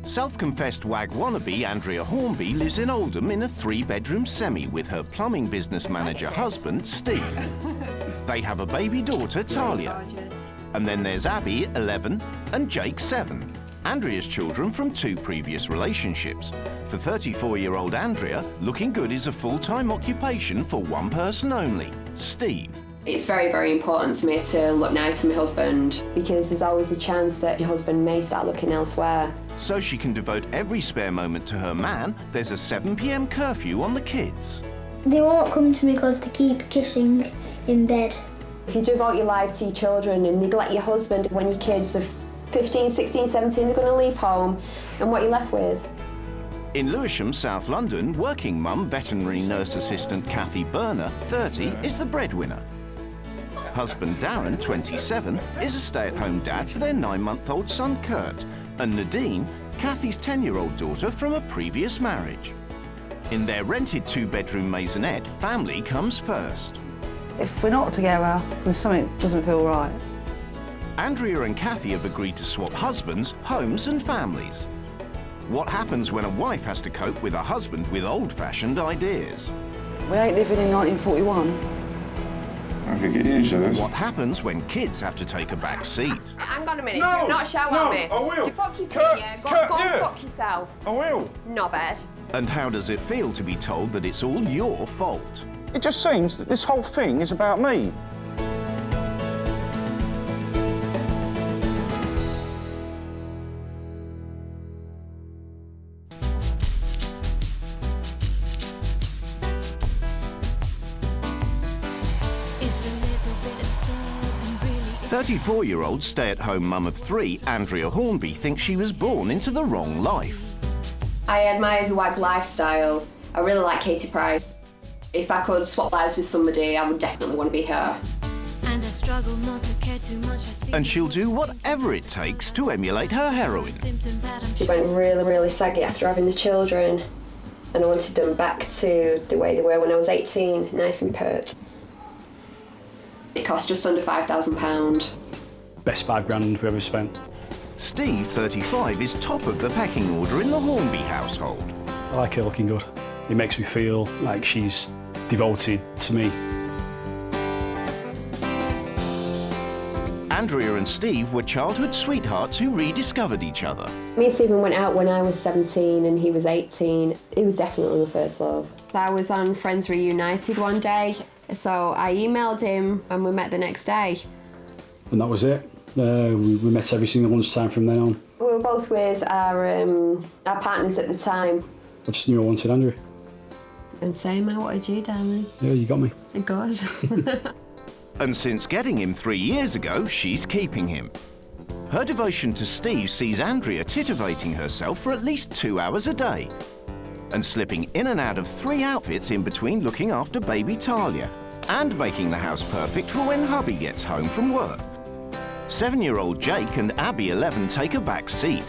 Self-confessed WAG wannabe Andrea Hornby lives in Oldham in a 3-bedroom semi with her plumbing business manager husband, Steve. They have a baby daughter, Talia. And then there's Abby, 11, and Jake, 7. Andrea's children from 2 previous relationships. For 34-year-old Andrea, looking good is a full-time occupation for one person only, Steve. It's very, very important to me to look nice to my husband, because there's always a chance that your husband may start looking elsewhere. So she can devote every spare moment to her man, there's a 7 p.m. curfew on the kids. They won't come to me because they keep kissing in bed. If you devote your life to your children and neglect your husband, when your kids are 15, 16, 17, they're going to leave home, and what are you left with? In Lewisham, South London, working mum, veterinary nurse assistant Kathy Berner, 30, is the breadwinner. Husband Darren, 27, is a stay-at-home dad for their 9-month-old son Kurt, and Nadine, Kathy's 10-year-old daughter from a previous marriage. In their rented 2-bedroom maisonette, family comes first. If we're not together, then something doesn't feel right. Andrea and Kathy have agreed to swap husbands, homes and families. What happens when a wife has to cope with a husband with old-fashioned ideas? We ain't living in 1941. I could get used to this. What happens when kids have to take a back seat? Hang on a minute, No, do not shout no, at me. I will. Do fuck you Cut, yeah? cut, Go and yeah. fuck yourself. I will. Not bad. And how does it feel to be told that it's all your fault? It just seems that this whole thing is about me. It's a little bit absurd and really 34-year-old stay-at-home mum of 3, Andrea Hornby, thinks she was born into the wrong life. I admire the WAG lifestyle. I really like Katie Price. If I could swap lives with somebody, I would definitely want to be her. and I struggle not to care too much. I see And she'll do whatever it takes to emulate her heroine. symptom that I'm She went really, really saggy after having the children, and I wanted them back to the way they were when I was 18, nice and pert. It cost just under £5,000. Best £5,000 we ever spent. Steve, 35, is top of the pecking order in the Hornby household. I like her looking good. It makes me feel like she's devoted to me. Andrea and Steve were childhood sweethearts who rediscovered each other. Me and Stephen went out when I was 17 and he was 18. It was definitely the first love. I was on Friends Reunited one day, so I emailed him and we met the next day. And that was it. We met every single lunchtime from then on. We were both with our partners at the time. I just knew I wanted Andrew. And same, I wanted you, darling. Yeah, you got me. God. And since getting him 3 years ago, she's keeping him. Her devotion to Steve sees Andrea titivating herself for at least 2 hours a day and slipping in and out of 3 outfits in between looking after baby Talia and making the house perfect for when hubby gets home from work. 7-year-old Jake and Abby, 11, take a back seat.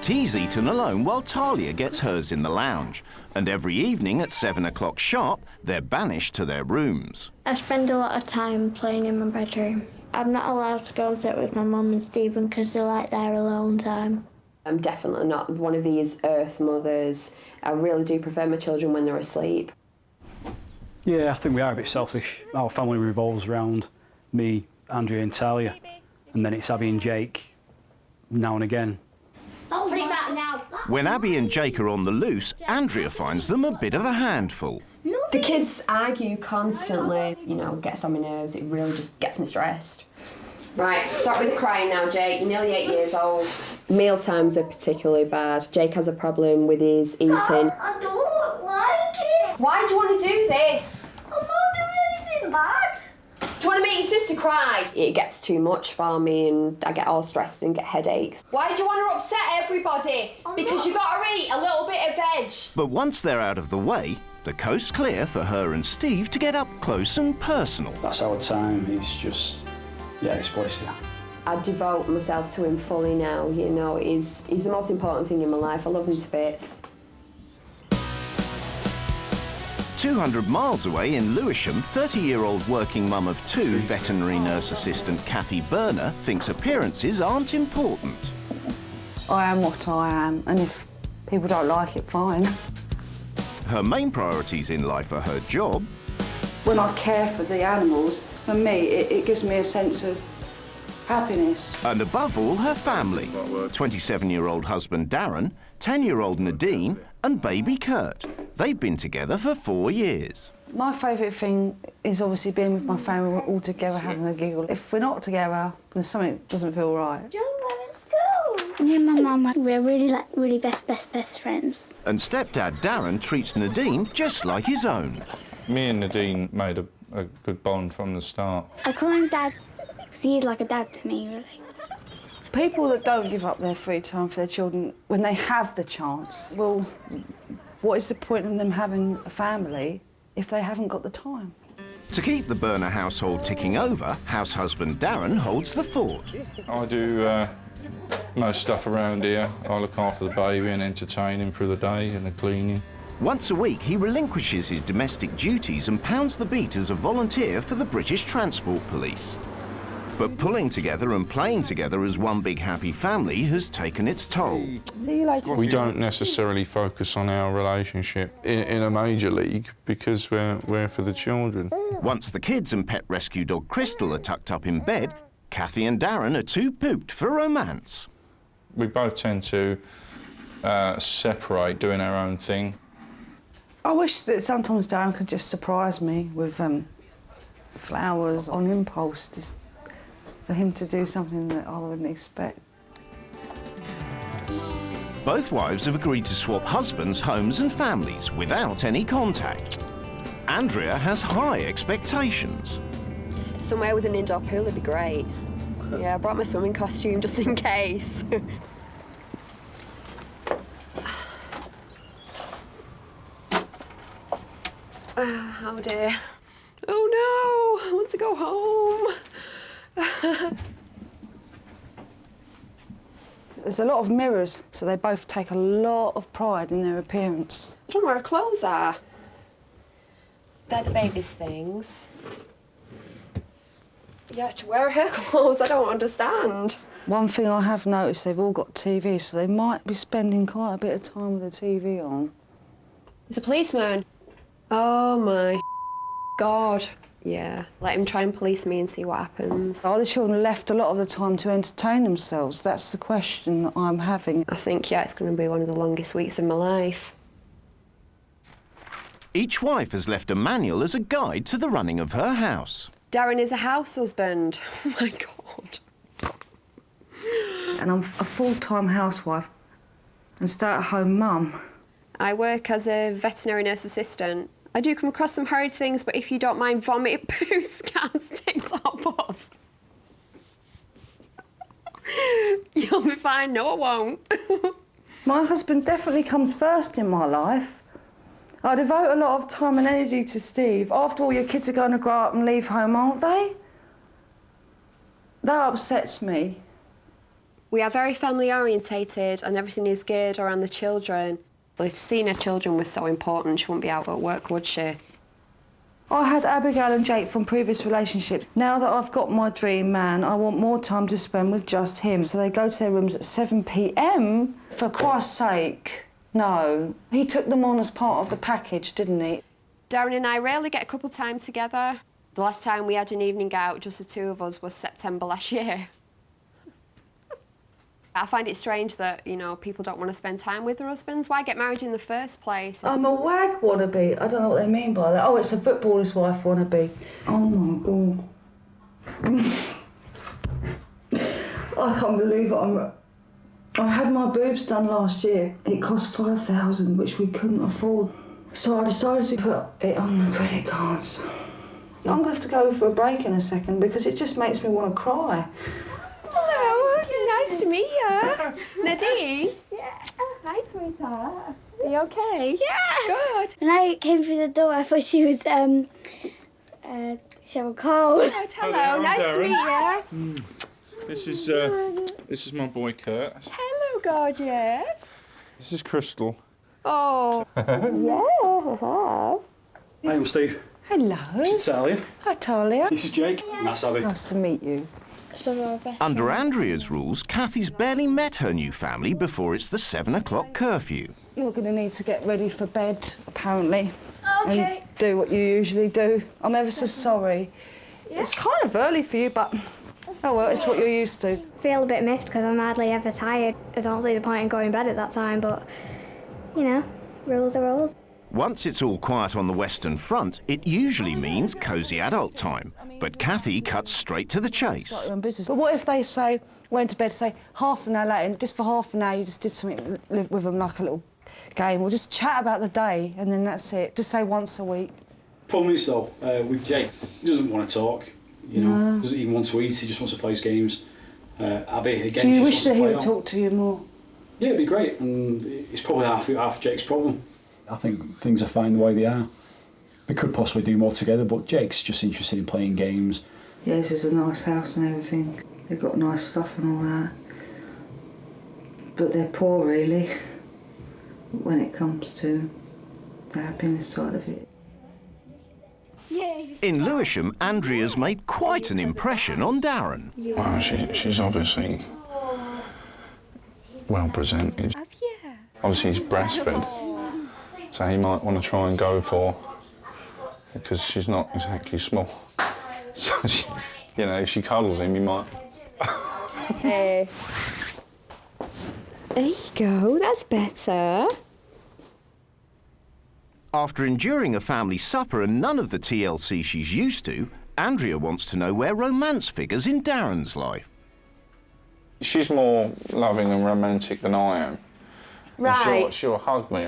Tea's eaten alone while Talia gets hers in the lounge. And every evening at 7 o'clock sharp, they're banished to their rooms. I spend a lot of time playing in my bedroom. I'm not allowed to go and sit with my mum and Stephen because they like their alone time. I'm definitely not one of these earth mothers. I really do prefer my children when they're asleep. Yeah, I think we are a bit selfish. Our family revolves around me, Andrea and Talia. And then it's Abby and Jake now and again. Don't put it back now. When Abby and Jake are on the loose, Andrea finds them a bit of a handful. The kids argue constantly, you know, gets on my nerves. It really just gets me stressed. Right, stop with the crying now, Jake. You're nearly 8 years old. Meal times are particularly bad. Jake has a problem with his eating. I don't like it. Why do you want to do this? I'm not doing anything bad. Do you want to make your sister cry? It gets too much for me and I get all stressed and get headaches. Why do you want to upset everybody? Because you got to eat a little bit of veg. But once they're out of the way, the coast's clear for her and Steve to get up close and personal. That's our time. It's just, yeah, it's bliss, yeah. I devote myself to him fully now, you know. He's the most important thing in my life. I love him to bits. 200 miles away in Lewisham, 30-year-old working mum of 2, veterinary nurse assistant Kathy Berner, thinks appearances aren't important. I am what I am, and if people don't like it, fine. Her main priorities in life are her job. When I care for the animals, for me, it gives me a sense of happiness. And above all, her family. 27-year-old husband Darren, 10-year-old Nadine, and baby Kurt. They've been together for 4 years. My favourite thing is obviously being with my family, we're all together having a giggle. If we're not together, then something doesn't feel right. Do you want to go to school? Me and my mum, we're really best friends. And stepdad Darren treats Nadine just like his own. Me and Nadine made a good bond from the start. I call him Dad because he is like a dad to me, really. People that don't give up their free time for their children when they have the chance, well, what is the point in them having a family if they haven't got the time? To keep the Berner household ticking over, house husband Darren holds the fort. I do most stuff around here. I look after the baby and entertain him through the day and the cleaning. Once a week, he relinquishes his domestic duties and pounds the beat as a volunteer for the British Transport Police. But pulling together and playing together as one big happy family has taken its toll. See you later. We don't necessarily focus on our relationship in a major league because we're for the children. Once the kids and pet rescue dog Crystal are tucked up in bed, Kathy and Darren are too pooped for romance. We both tend to separate, doing our own thing. I wish that sometimes Darren could just surprise me with flowers on impulse, just for him to do something that I wouldn't expect. Both wives have agreed to swap husbands, homes and families without any contact. Andrea has high expectations. Somewhere with an indoor pool would be great. Yeah, I brought my swimming costume just in case. Oh dear. Oh no, I want to go home. There's a lot of mirrors, so they both take a lot of pride in their appearance. I don't know where her clothes are. They're the baby's things. Yeah, to wear her clothes, I don't understand. One thing I have noticed, they've all got TV, so they might be spending quite a bit of time with the TV on. There's a policeman. Oh my God. Yeah, let him try and police me and see what happens. Are the children left a lot of the time to entertain themselves? That's the question that I'm having. I think, yeah, it's going to be one of the longest weeks of my life. Each wife has left a manual as a guide to the running of her house. Darren is a house husband. Oh my God. And I'm a full-time housewife and stay-at-home mum. I work as a veterinary nurse assistant. I do come across some horrid things, but if you don't mind vomit, poo, scans, ticks or pus, you'll be fine. No, I won't. My husband definitely comes first in my life. I devote a lot of time and energy to Steve. After all, your kids are going to grow up and leave home, aren't they? That upsets me. We are very family orientated and everything is geared around the children. Well, if seeing her children was so important, she wouldn't be out at work, would she? I had Abigail and Jake from previous relationships. Now that I've got my dream man, I want more time to spend with just him. So they go to their rooms at 7 p.m. For Christ's sake, no. He took them on as part of the package, didn't he? Darren and I rarely get a couple time together. The last time we had an evening out, just the two of us, was September last year. I find it strange that, you know, people don't want to spend time with their husbands. Why get married in the first place? I'm a WAG wannabe. I don't know what they mean by that. Oh, it's a footballer's wife wannabe. Oh, my God. I can't believe it. I had my boobs done last year. It cost $5,000, which we couldn't afford. So I decided to put it on the credit cards. I'm going to have to go for a break in a second because it just makes me want to cry. Hello, nice to meet you. Nadine? Yeah. Hi, sweetheart. Are you okay? Yeah. Good. When I came through the door, I thought she was she had a cold. Good. Hello, nice to meet you. This is my boy Kurt. Hello, gorgeous. This is Crystal. Oh. Yeah. Hey, I'm Steve. Hello. This is Talia. Hi, Talia. This is Jake. Nice, Abby. Nice to meet you. some of our best Under friends. Andrea's rules, Kathy's barely met her new family before it's the 7 o'clock curfew. You're going to need to get ready for bed, apparently. Okay. And do what you usually do. I'm ever so sorry. Yeah. It's kind of early for you, but oh well, it's what you're used to. I feel a bit miffed because I'm hardly ever tired. I don't see the point in going to bed at that time, but, you know, rules are rules. Once it's all quiet on the Western Front, it usually means cosy adult time. But Kathy cuts straight to the chase. Like your own business. But what if they say, went to bed, say, half an hour later, and just for half an hour you just did something, live with them like a little game, or just chat about the day, and then that's it. Just say once a week. Problem is, though, with Jake, he doesn't want to talk, you know, doesn't even want to eat, he just wants to play his games. Abby, again, do you she wish just that he would wants to play talk to you more? Yeah, it'd be great, and it's probably half Jake's problem. I think things are fine the way they are. We could possibly do more together, but Jake's just interested in playing games. Yeah, this is a nice house and everything. They've got nice stuff and all that. But they're poor, really, when it comes to the happiness side of it. In Lewisham, Andrea's made quite an impression on Darren. Well, she's obviously well presented. Obviously, he's breastfed, so he might want to try and go for, because she's not exactly small. So, you know, if she cuddles him, he might. Hey. There you go, that's better. After enduring a family supper and none of the TLC she's used to, Andrea wants to know where romance figures in Darren's life. She's more loving and romantic than I am. Right. And she'll hug me.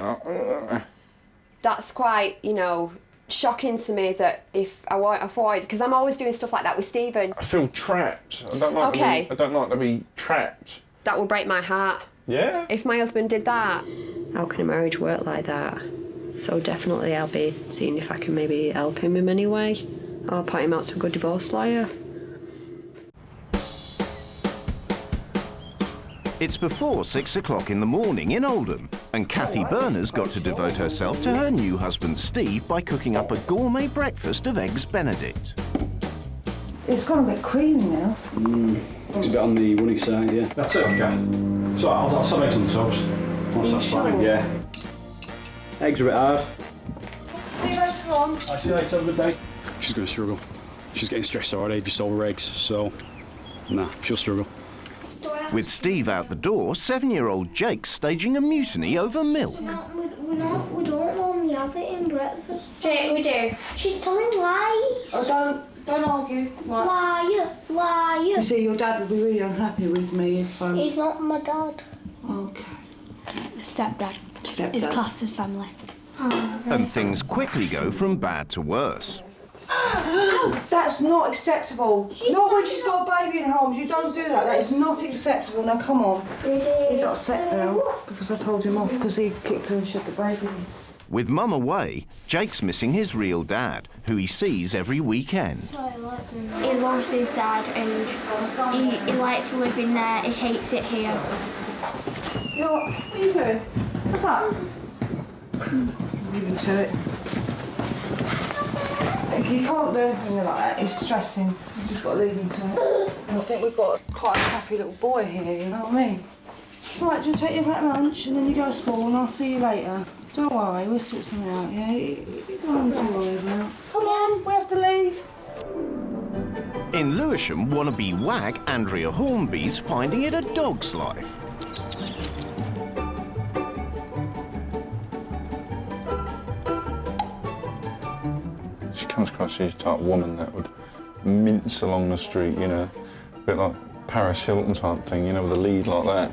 That's quite, you know, shocking to me that if I want to avoid, because I'm always doing stuff like that with Stephen. I feel trapped. I don't like to be trapped. That would break my heart. Yeah? If my husband did that. How can a marriage work like that? So definitely I'll be seeing if I can maybe help him in any way, or point him out to a good divorce lawyer. It's before 6 o'clock in the morning in Oldham, and Kathy Berner's got to devote herself to her new husband Steve by cooking up a gourmet breakfast of Eggs Benedict. It's gone a bit creamy now. It's a bit on the runny side, yeah. That's it, okay. So I'll have some eggs on the toast. Once that's fine, yeah. Eggs are a bit hard. See you later on. I'll see you later, have a good day. She's going to struggle. She's getting stressed already just over eggs, so nah, she'll struggle. With Steve out the door, 7-year-old Jake's staging a mutiny over milk. We don't normally have it in breakfast. Jake, we do. She's telling lies. Oh, don't argue. Right. Liar. You see, your dad will be really unhappy with me if He's not my dad. Okay. Stepdad. Stepdad. It's classed as family. And things quickly go from bad to worse. That's not acceptable. Not when she's got a baby in her arms. You don't do that. That is not acceptable. Now, come on. He's upset now because I told him off because he kicked her and shot the baby. With Mum away, Jake's missing his real dad, who he sees every weekend. He loves his dad and he likes living there. He hates it here. You know what are you doing? What's that? Leave him to it. He can't do anything like that. He's stressing. You've just got to leave him to it. And I think we've got quite a happy little boy here, you know what I mean? Right, do you take you back lunch and then you go to school and I'll see you later. Don't worry, we'll sort something out, yeah? You don't have to worry about. Come on, we have to leave. In Lewisham, wannabe WAG Andrea Hornby's finding it a dog's life. She comes across as the type of woman that would mince along the street, you know, a bit like Paris Hilton type thing, you know, with a lead like that.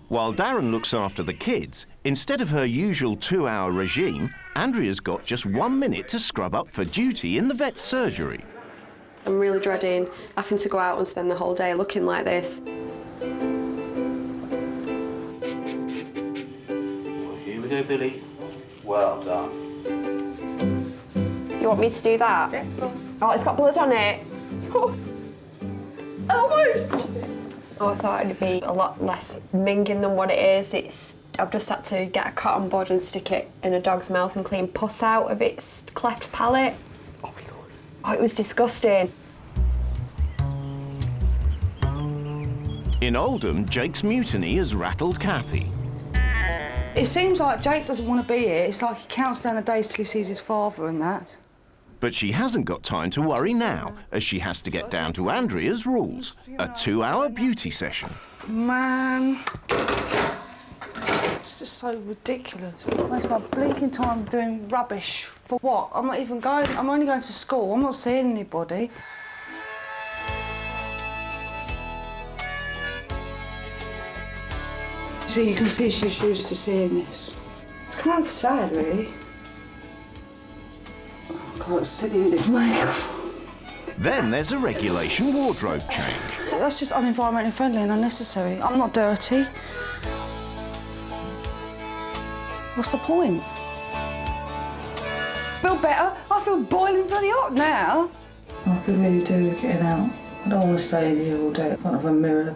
While Darren looks after the kids, instead of her usual 2-hour regime, Andrea's got just 1 minute to scrub up for duty in the vet's surgery. I'm really dreading having to go out and spend the whole day looking like this. Here we go, Billy. Well done. You want me to do that? Yeah. Oh, it's got blood on it. Oh, I thought it'd be a lot less minging than what it is. I've just had to get a cotton bud and stick it in a dog's mouth and clean pus out of its cleft palate. Oh my God. Oh, it was disgusting. In Oldham, Jake's mutiny has rattled Kathy. It seems like Jake doesn't want to be here. It's like he counts down the days till he sees his father and that. But she hasn't got time to worry now, as she has to get down to Andrea's rules. A 2-hour beauty session. Man. It's just so ridiculous. I waste my blinking time doing rubbish. For what? I'm not even going... I'm only going to school. I'm not seeing anybody. So you can see she's used to seeing this. It's kind of sad, really. I can't sit in this makeup. Then there's a regulation wardrobe change. That's just unenvironmentally friendly and unnecessary. I'm not dirty. What's the point? Feel better? I feel boiling bloody hot now. I could really do with getting out. I don't want to stay here all day in front of a mirror,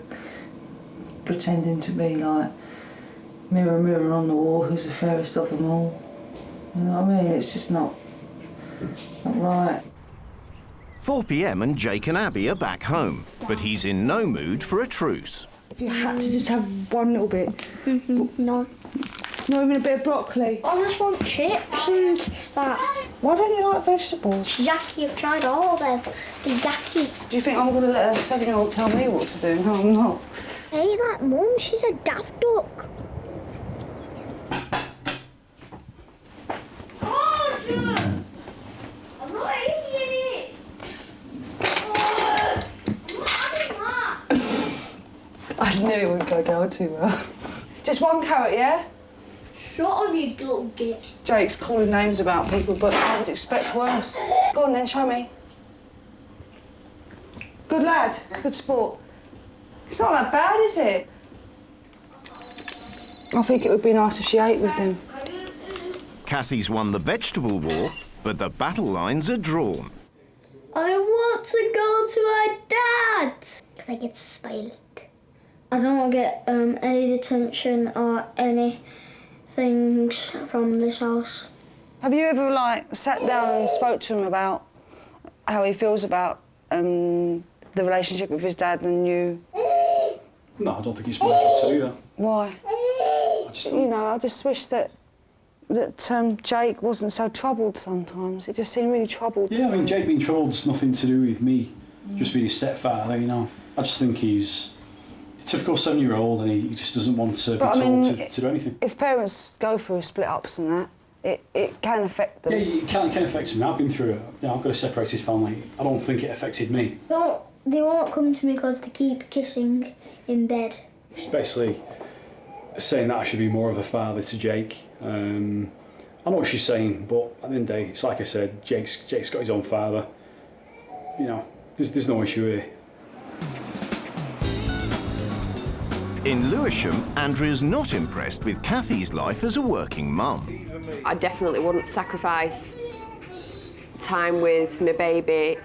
pretending to be like, mirror, mirror on the wall, who's the fairest of them all? You know what I mean? It's just not right. 4 p.m. and Jake and Abby are back home, but he's in no mood for a truce. If you had to just have one little bit. No. Not even a bit of broccoli. I just want chips and that. Why don't you like vegetables? Yaki, I've tried all of them. The yaki. Do you think I'm going to let a 7-year-old tell me what to do? No, I'm not. Hey, that mum, she's a daft duck. Oh, dude. I'm not eating it. Oh, I'm not having that. I knew it wouldn't go down too well. Just one carrot, yeah? Shut up, you little git. Jake's calling names about people, but I would expect worse. Go on then, show me. Good lad, good sport. It's not that bad, is it? I think it would be nice if she ate with them. Kathy's won the vegetable war, but the battle lines are drawn. I want to go to my dad. Because I get spoiled. I don't want to get any detention or any things from this house. Have you ever, like, sat down and spoke to him about how he feels about the relationship with his dad and you? No, I don't think it's my job to do that. Why? I just wish that Jake wasn't so troubled sometimes. It just seemed really troubled. Yeah, I mean, Jake being troubled's nothing to do with me just being his stepfather, you know. I just think he's a typical 7-year-old and he just doesn't want to be told to do anything. If parents go through split-ups and that, it can affect them. Yeah, it can affect me. I've been through it. You know, I've got a separated family. I don't think it affected me. They won't come to me because they keep kissing in bed. She's basically saying that I should be more of a father to Jake. I know what she's saying, but at the end of the day, it's like I said, Jake's got his own father. You know, there's no issue here. In Lewisham, Andrea's not impressed with Kathy's life as a working mum. I definitely wouldn't sacrifice time with my baby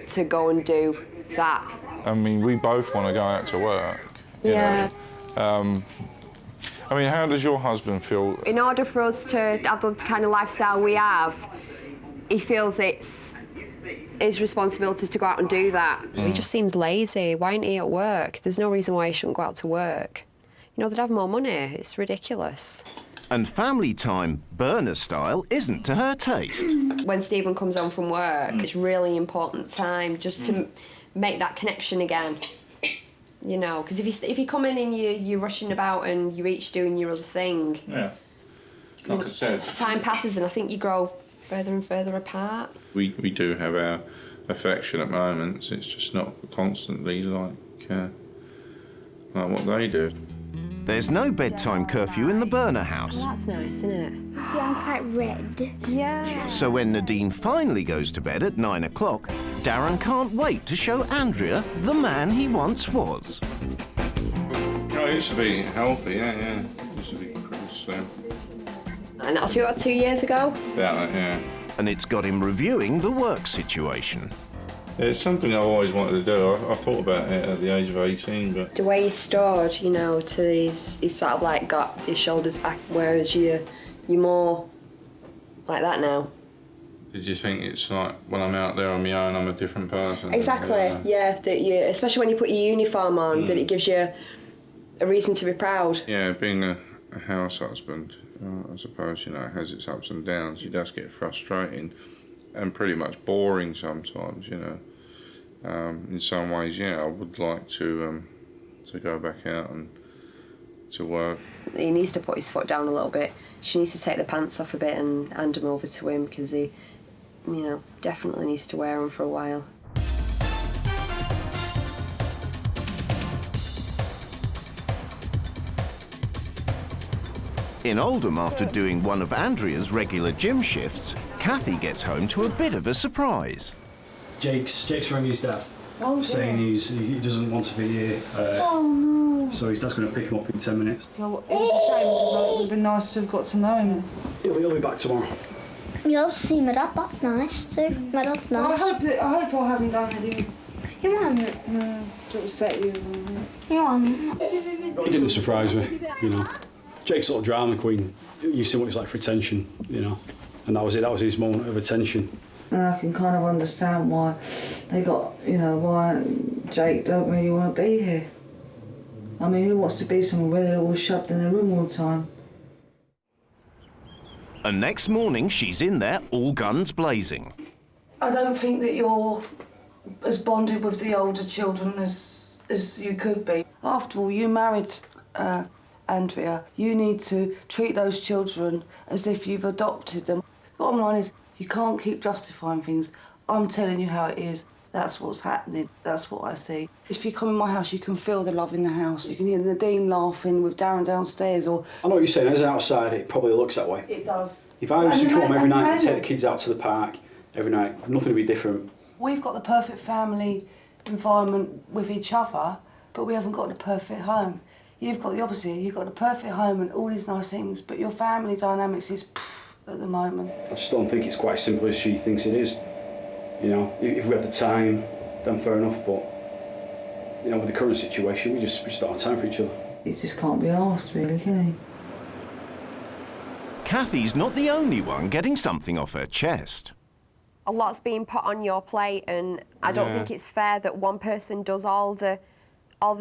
to go and do that. I mean, we both want to go out to work. You know? I mean, how does your husband feel? In order for us to have the kind of lifestyle we have, he feels it's his responsibility to go out and do that. He just seems lazy. Why isn't he at work? There's no reason why he shouldn't go out to work. You know, they'd have more money. It's ridiculous. And family time, Berner style, isn't to her taste. When Stephen comes home from work, it's really important time just to make that connection again. You know, because if you come in and you're rushing about and you're each doing your other thing, yeah, like I said, time passes and I think you grow further and further apart. We do have our affectionate moments. It's just not constantly like what they do. There's no bedtime curfew in the Berner house. Well, that's nice, isn't it? See, I'm quite red. Yeah. So when Nadine finally goes to bed at 9 o'clock, Darren can't wait to show Andrea the man he once was. Oh, he used to be healthy, yeah. He used to be pretty slim. And that's about 2 years ago? About that, yeah. And it's got him reviewing the work situation. It's something I've always wanted to do. I thought about it at the age of 18, but... The way he's stored, you know, he's sort of like got his shoulders back, whereas you're more like that now. Did you think it's like, when I'm out there on my own, I'm a different person? Exactly, yeah. That you, especially when you put your uniform on, that it gives you a reason to be proud. Yeah, being a house husband, I suppose, has its ups and downs. It does get frustrating and pretty much boring sometimes, In some ways, yeah, I would like to go back out and to work. He needs to put his foot down a little bit. She needs to take the pants off a bit and hand them over to him, because he, definitely needs to wear them for a while. In Oldham, after doing one of Andrea's regular gym shifts, Kathy gets home to a bit of a surprise. Jake's rang his dad, saying he doesn't want to be here. Oh no! So his dad's going to pick him up in 10 minutes. Well, it was a shame because it would have been nice to have got to know him. He'll be back tomorrow. You'll see my dad. That's nice too. My dad's nice. I hope I haven't done anything. You haven't. No, to upset you. You haven't. It didn't surprise me, Jake's a little drama queen. You've seen what it's like for attention, and that was it. That was his moment of attention. And I can kind of understand why they got, why Jake don't really want to be here. I mean, who wants to be somewhere where they're all shoved in a room all the time? And next morning, she's in there, all guns blazing. I don't think that you're as bonded with the older children as you could be. After all, you married Andrea. You need to treat those children as if you've adopted them. Bottom line is, you can't keep justifying things. I'm telling you how it is. That's what's happening. That's what I see. If you come in my house, you can feel the love in the house. You can hear Nadine laughing with Darren downstairs, or... I know what you're saying. As an outsider, it probably looks that way. It does. If I was to come home every night and take the kids out to the park every night, nothing would be different. We've got the perfect family environment with each other, but we haven't got the perfect home. You've got the opposite. You've got the perfect home and all these nice things, but your family dynamics is at the moment. I just don't think it's quite as simple as she thinks it is. If we had the time, then fair enough, but with the current situation, we just don't have time for each other. He just can't be asked, really, can he? Kathy's not the only one getting something off her chest. A lot's being put on your plate, and I don't think it's fair that one person does all the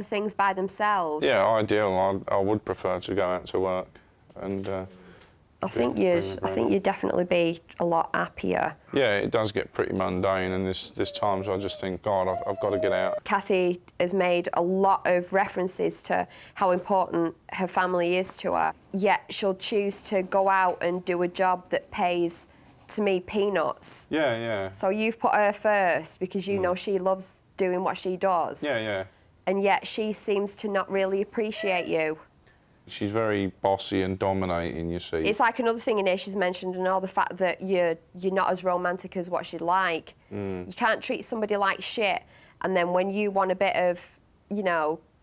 things by themselves. Yeah, ideal. I would prefer to go out to work, and I think you'd definitely be a lot happier. Yeah, it does get pretty mundane, and there's times I just think, God, I've got to get out. Kathy has made a lot of references to how important her family is to her, yet she'll choose to go out and do a job that pays, to me, peanuts. Yeah, yeah. So you've put her first because you know she loves doing what she does. Yeah, yeah. And yet she seems to not really appreciate you. She's very bossy and dominating, you see. It's like another thing in here she's mentioned, and all the fact that you're not as romantic as what she'd like. You can't treat somebody like shit, and then when you want a bit of,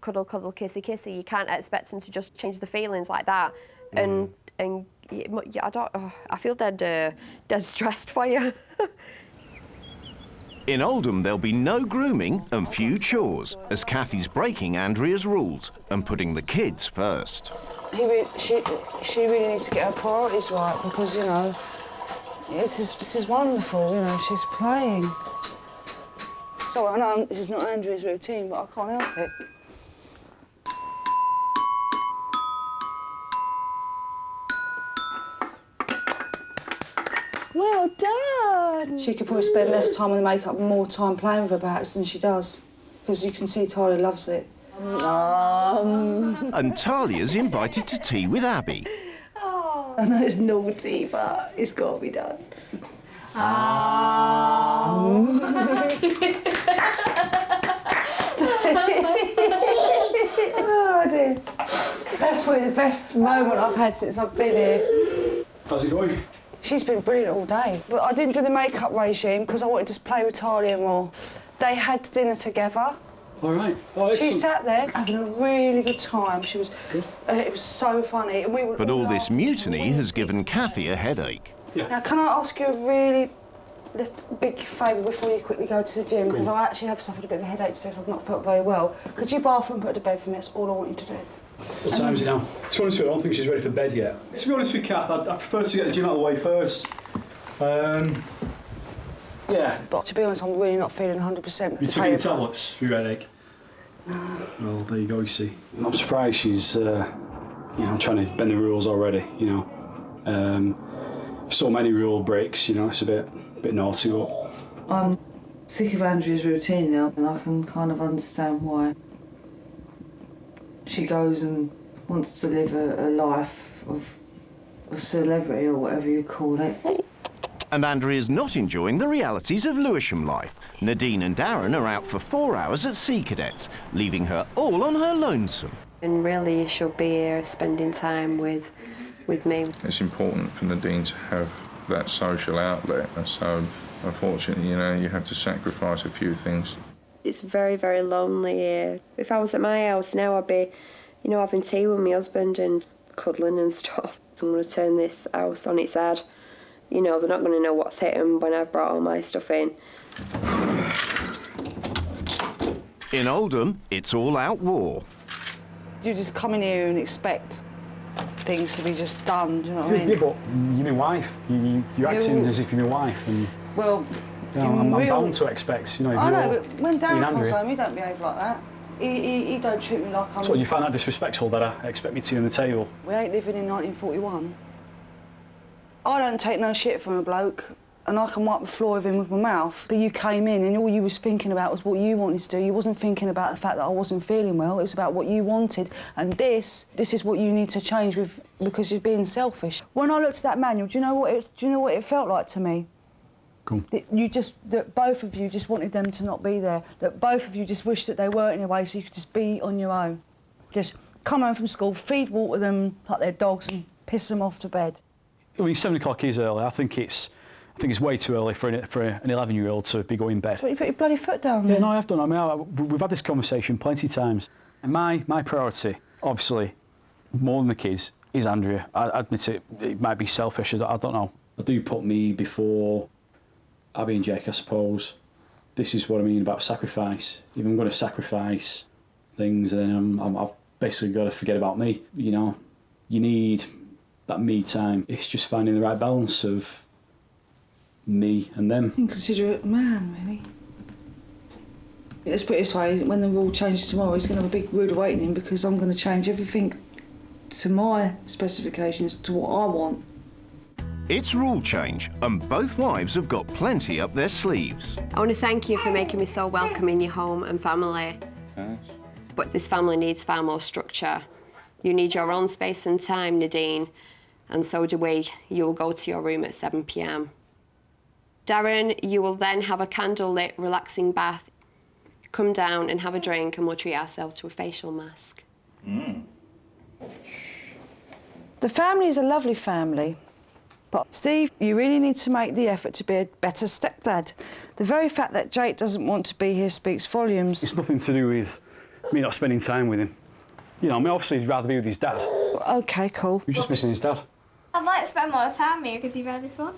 cuddle, cuddle, kissy, kissy, you can't expect them to just change the feelings like that. And I feel dead stressed for you. In Oldham, there'll be no grooming and few chores, as Kathy's breaking Andrea's rules and putting the kids first. She really needs to get her priorities right, because, this is wonderful, she's playing. Sorry, I know this is not Andrea's routine, but I can't help it. Well done! She could probably spend less time on the makeup and more time playing with her, perhaps, than she does. Because you can see Talia loves it. And Talia's invited to tea with Abby. Oh. I know it's naughty, but it's got to be done. Oh, dear. That's probably the best moment I've had since I've been here. How's it going? She's been brilliant all day. But I didn't do the makeup regime because I wanted to play with Talia more. They had dinner together. All right. Oh, she sat there having a really good time. She was good. It was so funny. And but all this mutiny has given Kathy a headache. Yeah. Now, can I ask you a really big favour before you quickly go to the gym? Because I actually have suffered a bit of a headache today, so I've not felt very well. Could you bath and put her to bed for me? That's all I want you to do. What time is it now? To be honest with you, I don't think she's ready for bed yet. To be honest with Kath, I prefer to get the gym out of the way first. Yeah. But to be honest, I'm really not feeling 100%. You took any tablets for your headache? No. Well, there you go, you see. I'm surprised she's, you know, trying to bend the rules already, you know. So many rule breaks, you know, it's a bit naughty, but... I'm sick of Andrea's routine now, and I can kind of understand why. She goes and wants to live a life of a celebrity, or whatever you call it. And Andrea's not enjoying the realities of Lewisham life. Nadine and Darren are out for 4 hours at Sea Cadets, leaving her all on her lonesome. And really, you should be here spending time with me. It's important for Nadine to have that social outlet, and so unfortunately, you know, you have to sacrifice a few things. It's very, very lonely here. If I was at my house now, I'd be, you know, having tea with my husband and cuddling and stuff. So I'm going to turn this house on its head. You know, they're not going to know what's hit them when I've brought all my stuff in. In Oldham, it's all-out war. You just come in here and expect things to be just done, do you know what I mean? Yeah, but you're my wife. You're acting as if you're my wife, and... Well, you know, I'm bound to expect, you know, if I know, you're but when Darren comes Andrea, home, he don't behave like that. He don't treat me like I'm... So you find that disrespectful that I expect me to on the table? We ain't living in 1941. I don't take no shit from a bloke, and I can wipe the floor with him with my mouth. But you came in and all you was thinking about was what you wanted to do. You wasn't thinking about the fact that I wasn't feeling well. It was about what you wanted. And this is what you need to change with, because you're being selfish. When I looked at that manual, do you know what it felt like to me? Cool. That both of you just wanted them to not be there. That both of you just wished that they weren't in a way so you could just be on your own. Just come home from school, feed water them like they're dogs and piss them off to bed. I mean, 7 o'clock is early. I think it's way too early for an 11-year-old to be going to bed. But you put your bloody foot down. Yeah, no, I have done. I mean, we've had this conversation plenty of times. And my priority, obviously, more than the kids, is Andrea. I admit it might be selfish. I don't know. I do put me before Abby and Jake, I suppose. This is what I mean about sacrifice. If I'm going to sacrifice things, then I've basically got to forget about me. You know, you need that me time. It's just finding the right balance of me and them. Inconsiderate man, really. Let's put it this way, when the rule changes tomorrow, he's going to have a big rude awakening because I'm going to change everything to my specifications, to what I want. It's rule change, and both wives have got plenty up their sleeves. I want to thank you for making me so welcome in your home and family. Thanks. But this family needs far more structure. You need your own space and time, Nadine, and so do we. You will go to your room at 7 p.m. Darren, you will then have a candle-lit, relaxing bath. Come down and have a drink, and we'll treat ourselves to a facial mask. The family is a lovely family. But, Steve, you really need to make the effort to be a better stepdad. The very fact that Jake doesn't want to be here speaks volumes. It's nothing to do with me not spending time with him. You know, I mean, obviously he'd rather be with his dad. OK, cool. You're just missing his dad. I'd like to spend more time here because you've had fun.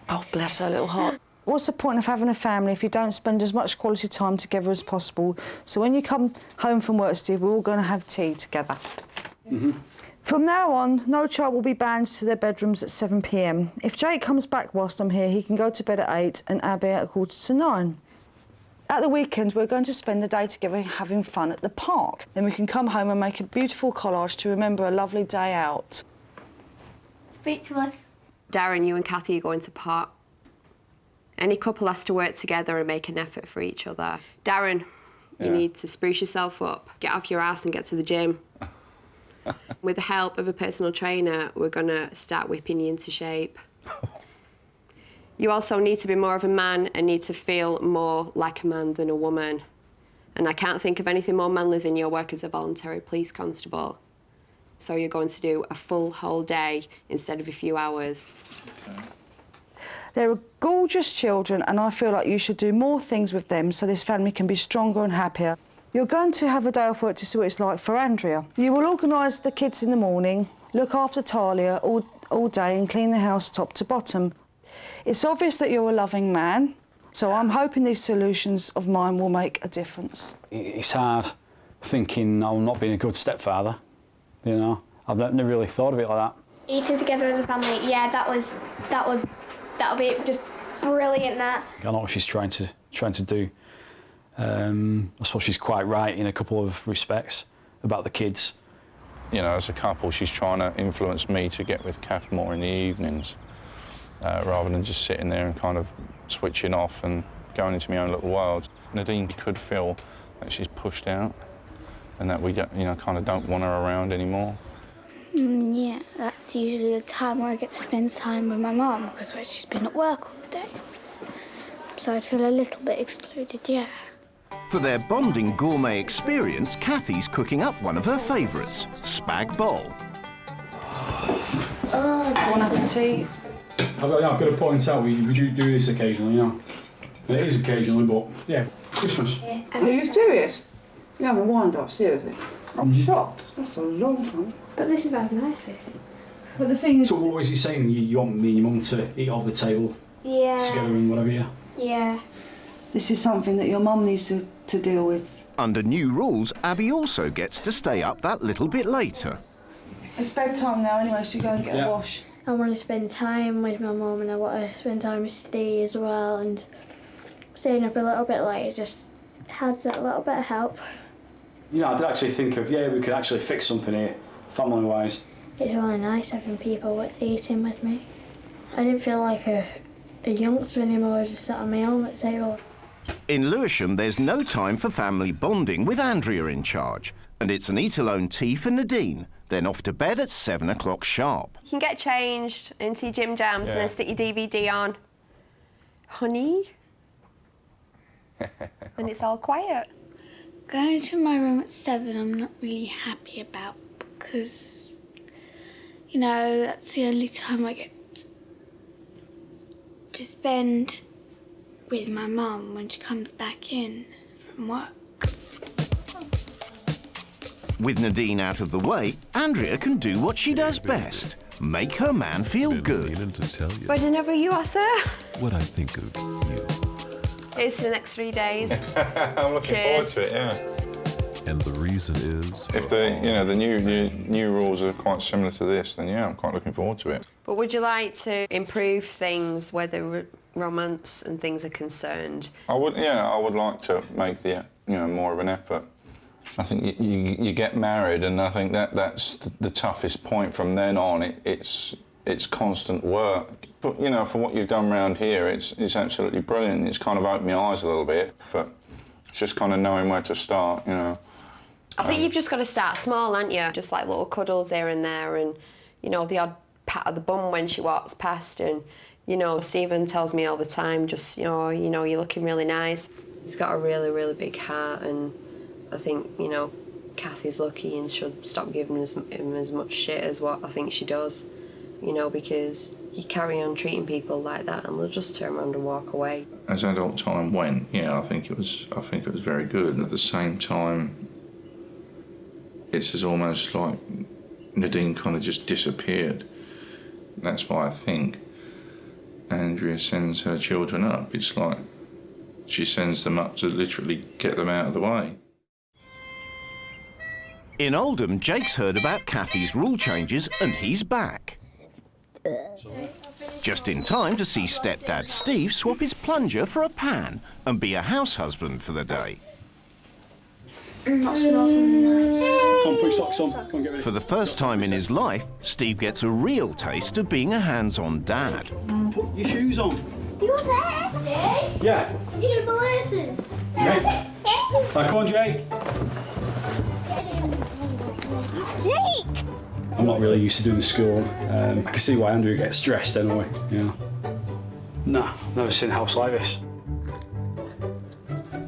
Oh, bless her little heart. What's the point of having a family if you don't spend as much quality time together as possible? So when you come home from work, Steve, we're all going to have tea together. From now on, no child will be banned to their bedrooms at 7 p.m. If Jake comes back whilst I'm here, he can go to bed at 8 and Abby at 8:45. At the weekend, we're going to spend the day together having fun at the park. Then we can come home and make a beautiful collage to remember a lovely day out. Speechless. Darren, you and Kathy are going to part. Any couple has to work together and make an effort for each other. Darren, you need to spruce yourself up, get off your ass and get to the gym. With the help of a personal trainer, we're going to start whipping you into shape. You also need to be more of a man and need to feel more like a man than a woman. And I can't think of anything more manly than your work as a voluntary police constable. So you're going to do a full whole day instead of a few hours. Okay. They're gorgeous children and I feel like you should do more things with them so this family can be stronger and happier. You're going to have a day off work to see what it's like for Andrea. You will organise the kids in the morning, look after Talia all day and clean the house top to bottom. It's obvious that you're a loving man, so I'm hoping these solutions of mine will make a difference. It's hard thinking I'm not being a good stepfather, you know. I've never really thought of it like that. Eating together as a family, yeah, that'll be just brilliant, that. I know what she's trying to do. I suppose she's quite right in a couple of respects about the kids. You know, as a couple, she's trying to influence me to get with Kath more in the evenings, rather than just sitting there and kind of switching off and going into my own little world. Nadine could feel that she's pushed out and that we don't, you know, kind of don't want her around anymore. Yeah, that's usually the time where I get to spend time with my mum, because she's been at work all day. So I'd feel a little bit excluded, yeah. For their bonding gourmet experience, Kathy's cooking up one of her favourites, spag bol. Bon appetit. I've got to point out, we do this occasionally, you know. It is occasionally, but yeah, Christmas. Are you serious? You haven't wind up, seriously? I'm shocked. That's a long time. But this is about nice. But the thing is... So what was he saying? You want me and your mum to eat off the table together and whatever, yeah? Yeah. This is something that your mum needs to deal with. Under new rules, Abby also gets to stay up that little bit later. It's bedtime now anyway, so you go and get a wash. I want to spend time with my mum, and I want to spend time with Steve as well, and staying up a little bit later just adds that little bit of help. You know, I did actually think of, we could actually fix something here, family-wise. It's really nice having people eating with me. I didn't feel like a youngster anymore, I just sat on my own at the table. In Lewisham, there's no time for family bonding with Andrea in charge, and it's an eat-alone tea for Nadine, then off to bed at 7 o'clock sharp. You can get changed into your gym jams and then stick your DVD on. Honey? And it's all quiet. Going to my room at 7 I'm not really happy about, because, you know, that's the only time I get to spend with my mum when she comes back in from work. With Nadine out of the way, Andrea can do what she does best, make her man feel good. To tell you Ready whenever you are, sir. what I think of you. It's the next 3 days. I'm looking forward to it, yeah. And the reason is... If the new rules are quite similar to this, then yeah, I'm quite looking forward to it. But would you like to improve things where the romance and things are concerned? I would like to make the, more of an effort. I think you get married, and I think that's the toughest point. From then on, it's constant work. But for what you've done around here, it's absolutely brilliant. It's kind of opened my eyes a little bit, but it's just kind of knowing where to start. I think you've just got to start small, haven't you? Just like little cuddles here and there, and the odd pat of the bum when she walks past, and Stephen tells me all the time, just you're looking really nice. He's got a really, really big heart, and I think Kathy's lucky and should stop giving him as much shit as what I think she does. Because you carry on treating people like that, and they'll just turn around and walk away. As adult time went, I think it was very good. And at the same time, it's almost like Nadine kind of just disappeared. That's why I think Andrea sends her children up. It's like she sends them up to literally get them out of the way. In Oldham, Jake's heard about Kathy's rule changes and he's back. Just in time to see stepdad Steve swap his plunger for a pan and be a house husband for the day. That smells nice. Come on, put your socks on. Come on, get ready. For the first time in his life, Steve gets a real taste of being a hands-on dad. Put your shoes on. You there? Yeah. You do molasses. Right, come on, Jake. Jake! I'm not really used to doing school. I can see why Andrea gets stressed anyway, Nah, never seen a house like this.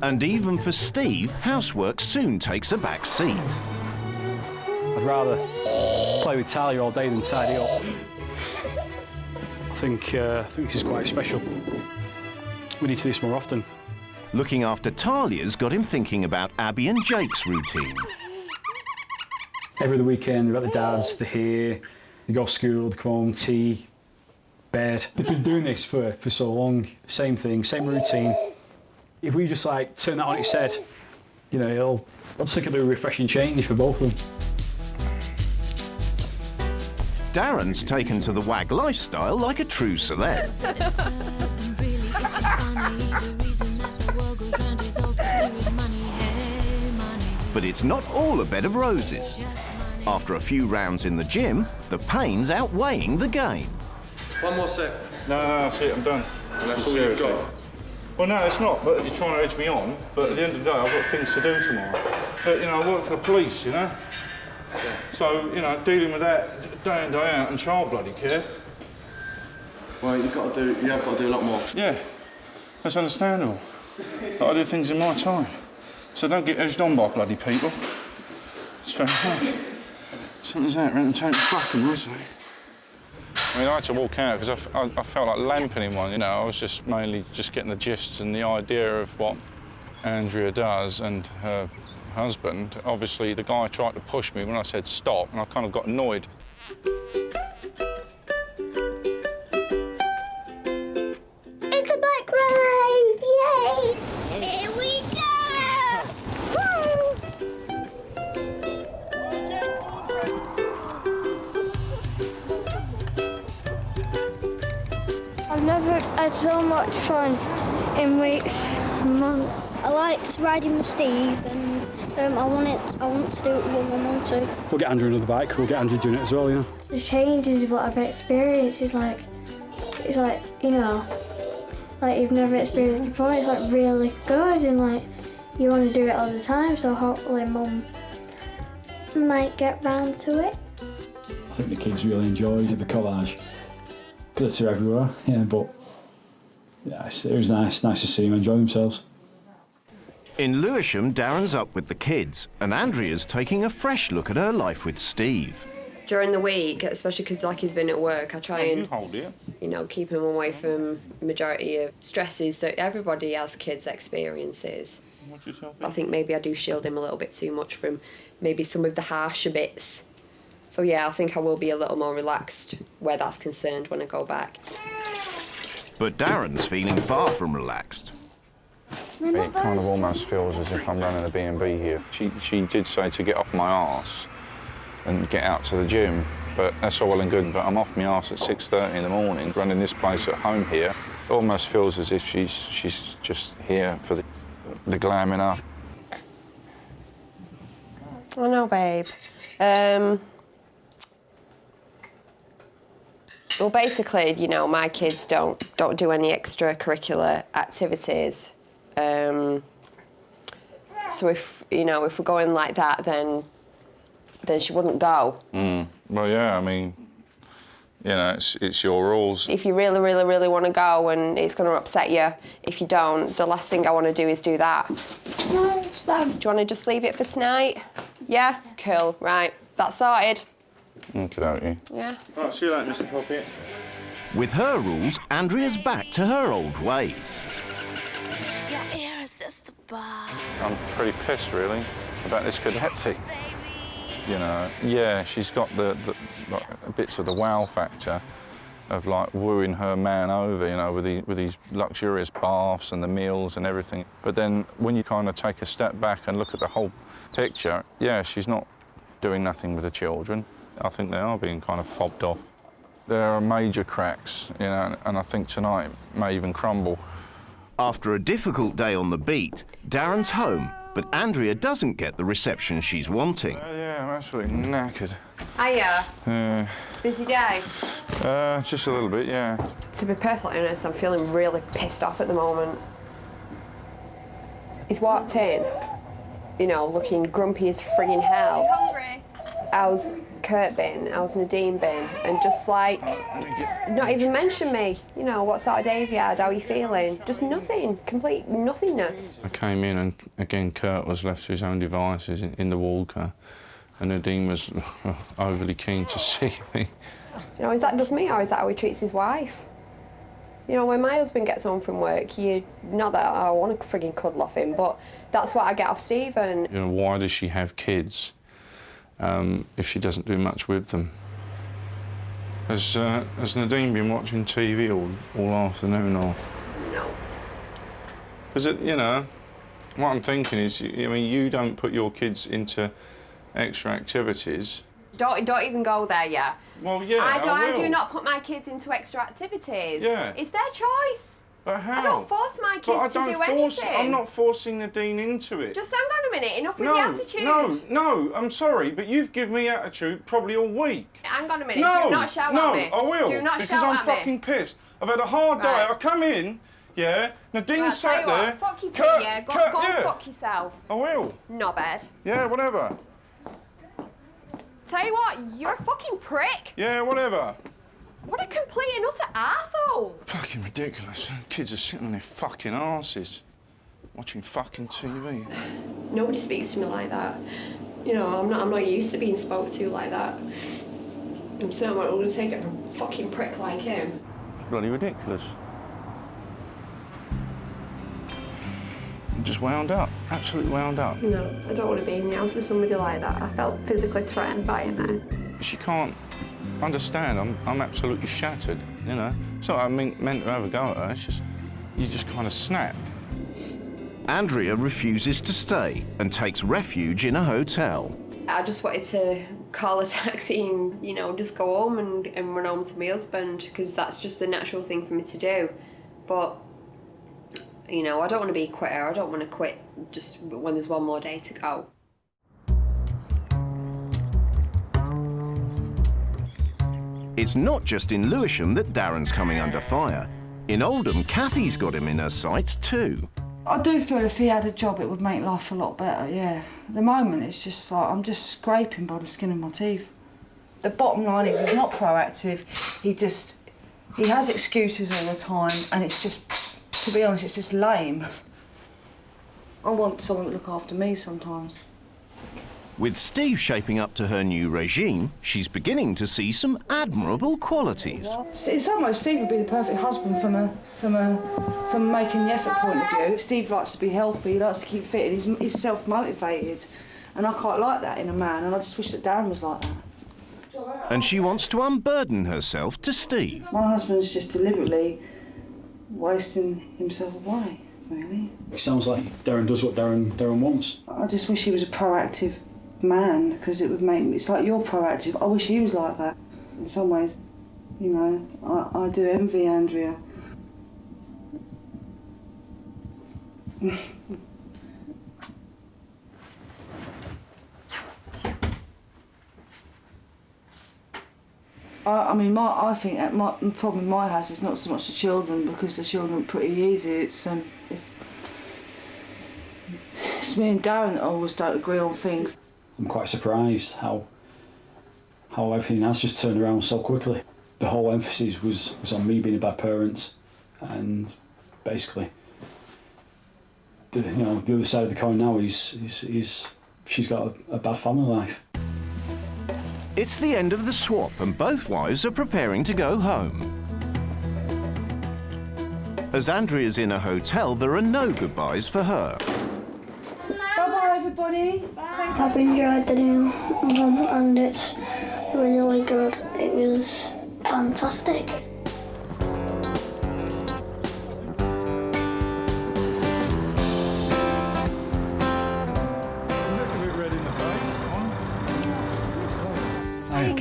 And even for Steve, housework soon takes a back seat. I'd rather play with Talia all day than tidy up. I think this is quite special. We need to do this more often. Looking after Talia's got him thinking about Abby and Jake's routine. Every other weekend, they're at the dad's, they're here, they go to school, they come home, tea, bed. They've been doing this for so long, same thing, same routine. If we just turn that on its head, I'll just think it'll be a refreshing change for both of them. Darren's taken to the WAG lifestyle like a true celeb. funny. The reason that the world goes round is all to do with money. Hey, money. But it's not all a bed of roses. After a few rounds in the gym, the pain's outweighing the gain. One more set. No, that's it, I'm done. And that's all you've got? Well, no, it's not, but you're trying to edge me on. But at the end of the day, I've got things to do tomorrow. But, you know, I work for the police, you know? Yeah. So, you know, dealing with that day in, day out and child bloody care. Well, you have got to do a lot more. Yeah, that's understandable. But I do things in my time. So don't get edged on by bloody people. It's fair enough. Something's out, right? I'm taking fucking honestly. I mean, I had to walk out because I felt like lamping in one, you know. I was just mainly just getting the gist and the idea of what Andrea does and her husband. Obviously, the guy tried to push me when I said stop, and I kind of got annoyed. It's a bike ride! Yay! Here we go! Woo! I've never had so much fun in weeks and months. I liked riding with Steve, and I want to do it with my mum too. We'll get Andrew another bike. We'll get Andrew doing it as well, you know. The changes what I've experienced is like, you know, like you've never experienced before. It's like really good, and like you want to do it all the time. So hopefully, Mum might get round to it. I think the kids really enjoyed the collage. Glitter everywhere, yeah, but yeah, it was nice to see them enjoy themselves. In Lewisham, Darren's up with the kids, and Andrea's taking a fresh look at her life with Steve. During the week, especially because like he's been at work, I try and you know, keep him away from majority of stresses that everybody as kids experiences. I think maybe I do shield him a little bit too much from maybe some of the harsher bits. So yeah, I think I will be a little more relaxed where that's concerned when I go back. But Darren's feeling far from relaxed. It kind of almost feels as if I'm running a B&B here. She did say to get off my arse and get out to the gym, but that's all well and good, but I'm off my arse at 6:30 in the morning, running this place at home here. It almost feels as if she's just here for the glamming up. Oh no, babe. Well, basically, you know, my kids don't do any extracurricular activities. So if we're going like that, then she wouldn't go. Well, yeah, I mean, you know, it's your rules. If you really, really, really want to go and it's going to upset you, if you don't, the last thing I want to do is do that. No, it's fine. Do you want to just leave it for tonight? Yeah? Cool, right. That's sorted. Okey-dokey. Yeah. Right, see you later, Mr. Poppy. With her rules, Andrea's back to her old ways. You're irresistible. I'm pretty pissed, really, about this cadet thing. You know, yeah, she's got the like, bits of the wow factor of, like, wooing her man over, you know, with these luxurious baths and the meals and everything. But then when you kind of take a step back and look at the whole picture, yeah, she's not doing nothing with the children. I think they are being kind of fobbed off. There are major cracks, you know, and I think tonight may even crumble. After a difficult day on the beat, Darren's home, but Andrea doesn't get the reception she's wanting. Yeah, I'm absolutely knackered. Hiya. Busy day? Just a little bit, yeah. To be perfectly honest, I'm feeling really pissed off at the moment. He's walked in, you know, looking grumpy as friggin' hell. Are you hungry? How's Kurt been? How's Nadine been? And just like, not even mention me. You know, what sort of day have you had? How are you feeling? Just nothing, complete nothingness. I came in and again Kurt was left to his own devices in the walker, and Nadine was overly keen to see me. You know, is that just me or is that how he treats his wife? You know, when my husband gets home from work, not that I want to frigging cuddle off him, but that's what I get off Stephen. You know, why does she have kids if she doesn't do much with them? Has Nadine been watching TV all afternoon or? No. Because, you know, what I'm thinking is, I mean, you don't put your kids into extra activities. Don't even go there yet. Well, yeah, I will. do not put my kids into extra activities. Yeah. It's their choice. But how? I don't force my kids to do anything. I'm not forcing Nadine into it. Just hang on a minute, enough with the attitude. No, I'm sorry, but you've given me attitude probably all week. Hang on a minute, do not shout at me. No, I will. Do not because shout I'm at me. fucking pissed. I've had a hard day. I come in, yeah, Nadine sat there. Fuck you too, yeah. Go and fuck yourself. I will. Knobhead. Yeah, whatever. Tell you what, you're a fucking prick. Yeah, whatever. What a complete and utter arsehole. Fucking ridiculous. Kids are sitting on their fucking arses, watching fucking TV. Nobody speaks to me like that. You know, I'm not used to being spoke to like that. I'm certainly not going to take it from a fucking prick like him. Bloody ridiculous. I'm just wound up, absolutely wound up. No, I don't want to be in the house with somebody like that. I felt physically threatened by him there. She can't understand. I'm absolutely shattered, you know. It's not I meant to have a go at her, it's just, you just kind of snap. Andrea refuses to stay and takes refuge in a hotel. I just wanted to call a taxi and, you know, just go home and run home to my husband, because that's just the natural thing for me to do. But, you know, I don't want to be a quitter. I don't want to quit just when there's one more day to go. It's not just in Lewisham that Darren's coming under fire. In Oldham, Kathy's got him in her sights too. I do feel if he had a job, it would make life a lot better, yeah. At the moment, it's just like, I'm just scraping by the skin of my teeth. The bottom line is, he's not proactive. He has excuses all the time, and it's just, to be honest, it's just lame. I want someone to look after me sometimes. With Steve shaping up to her new regime, she's beginning to see some admirable qualities. In some ways, Steve would be the perfect husband from making the effort point of view. Steve likes to be healthy, he likes to keep fit, and he's self-motivated. And I quite like that in a man, and I just wish that Darren was like that. And she wants to unburden herself to Steve. My husband's just deliberately wasting himself away, really. It sounds like Darren does what Darren wants. I just wish he was a proactive man, because it would make me, it's like you're proactive. I wish he was like that. In some ways, you know, I do envy Andrea. I think that the problem in my house is not so much the children, because the children are pretty easy. It's me and Darren that always don't agree on things. I'm quite surprised how everything has just turned around so quickly. The whole emphasis was on me being a bad parent, and basically, the other side of the coin now is she's got a bad family life. It's the end of the swap and both wives are preparing to go home. As Andrea's in a hotel, there are no goodbyes for her. Bye-bye, everybody. I've enjoyed the new album and it's really good. It was fantastic.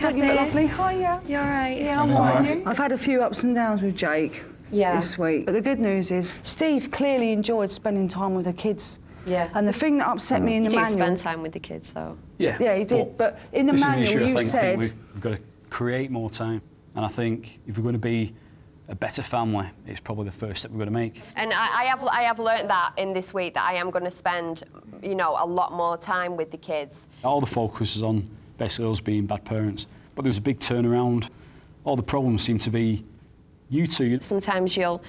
Don't you look lovely? Hiya. You're right. Yeah, I'm right. I've had a few ups and downs with Jake this week. But the good news is, Steve clearly enjoyed spending time with the kids. Yeah. And the thing that upset me in the manual... You do spend time with the kids, though. Yeah. Yeah, he did. But in the manual, you said... We've got to create more time. And I think if we're going to be a better family, it's probably the first step we've got to make. And I have learned that in this week, that I am going to spend, you know, a lot more time with the kids. All the focus is on basically us being bad parents. But there was a big turnaround. All the problems seem to be you two. Sometimes you're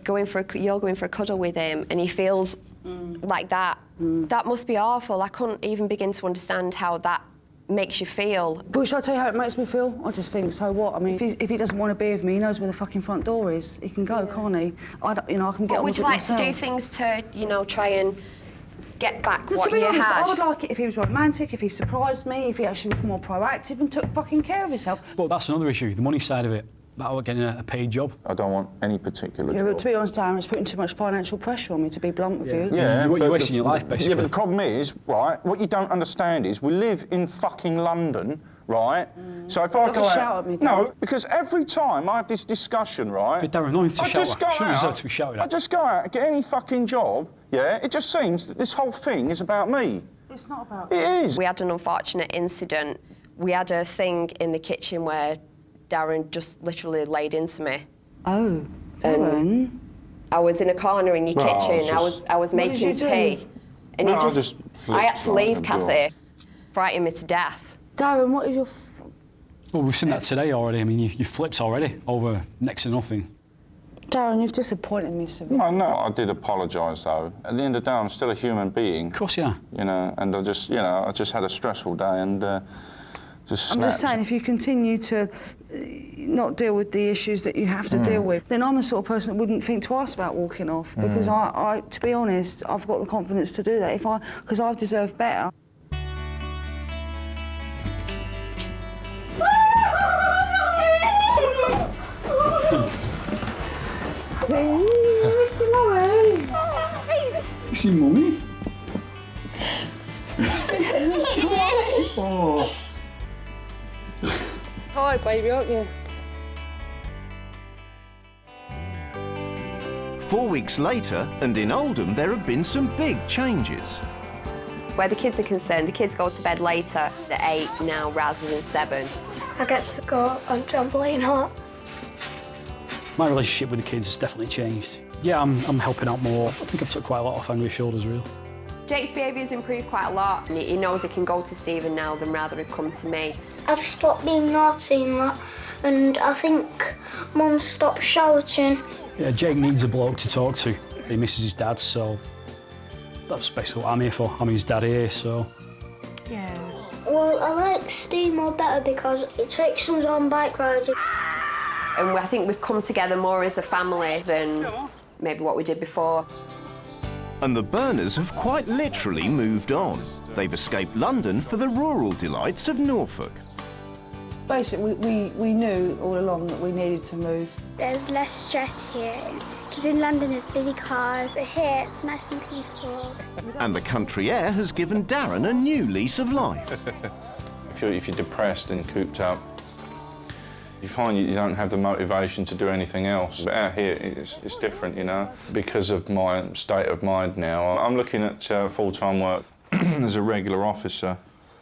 going for a cuddle with him, and he feels like that. That must be awful. I couldn't even begin to understand how that makes you feel. But shall I tell you how it makes me feel? I just think, so what? I mean, if he doesn't want to be with me, he knows where the fucking front door is. He can go, can't he? I can get on with it myself. Would you like to do things to, you know, try and get back Well, what to be you honest, had? I would like it if he was romantic, if he surprised me, if he actually was more proactive and took fucking care of himself. But that's another issue, the money side of it. About getting a paid job. I don't want any particular Yeah, job. but to be honest, Darren, it's putting too much financial pressure on me, to be blunt with you. Yeah, you're wasting your life, basically. Yeah, but the problem is, right, what you don't understand is we live in fucking London, right? So if I Doesn't go shout out... at me, no, Darren. because every time I have this discussion, right... But Darren, no need to I shout just at. go Shouldn't deserve out... to be shouted I at. just go out and get any fucking job, yeah? It just seems that this whole thing is about me. It's not about... It is. We had an unfortunate incident. We had a thing in the kitchen where Darren just literally laid into me. Oh, Darren. I was in a corner in your Well, kitchen. I was What did making you do? tea, and No, I he just I had to flipped leave, right on the Kathy. Frightened me to death. Darren, what is your... Well, we've seen that today already. I mean, you flipped already over next to nothing. Darren, you've disappointed me severely. No, I did apologise, though. At the end of the day, I'm still a human being. Of course, yeah. You know, and I just had a stressful day and just snapped. I'm just saying, if you continue to not deal with the issues that you have to deal with, then I'm the sort of person that wouldn't think twice about walking off, because I, to be honest, I've got the confidence to do that because I've deserved better. Mr. Murray! You see Mummy? Oh. Hi, baby, aren't you? 4 weeks later, and in Oldham, there have been some big changes. Where the kids are concerned, the kids go to bed later at 8 now rather than 7. I get to go on trampoline a lot. My relationship with the kids has definitely changed. Yeah, I'm helping out more. I think I've took quite a lot off Andrea's shoulders, really. Jake's behaviour's improved quite a lot. He knows he can go to Stephen now than rather than come to me. I've stopped being naughty and that, and I think Mum stopped shouting. Yeah, Jake needs a bloke to talk to. He misses his dad, so that's basically what I'm here for. I'm his dad here, so... Yeah. Well, I like Steve more better because it takes us on bike rides. And I think we've come together more as a family than maybe what we did before. And the Berners have quite literally moved on. They've escaped London for the rural delights of Norfolk. Basically, we knew all along that we needed to move. There's less stress here, because in London there's busy cars. Here it's nice and peaceful. And the country air has given Darren a new lease of life. If you're depressed and cooped up, you find you don't have the motivation to do anything else. But out here, it's different, you know. Because of my state of mind now, I'm looking at full-time work as a regular officer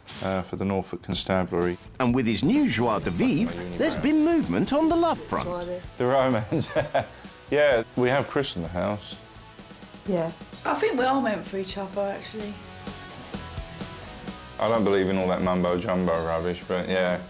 for the Norfolk Constabulary. And with his new joie de vivre, there's been movement on the love front. The romance. Yeah, we have Chris in the house. Yeah. I think we're all meant for each other, actually. I don't believe in all that mumbo-jumbo rubbish, but yeah.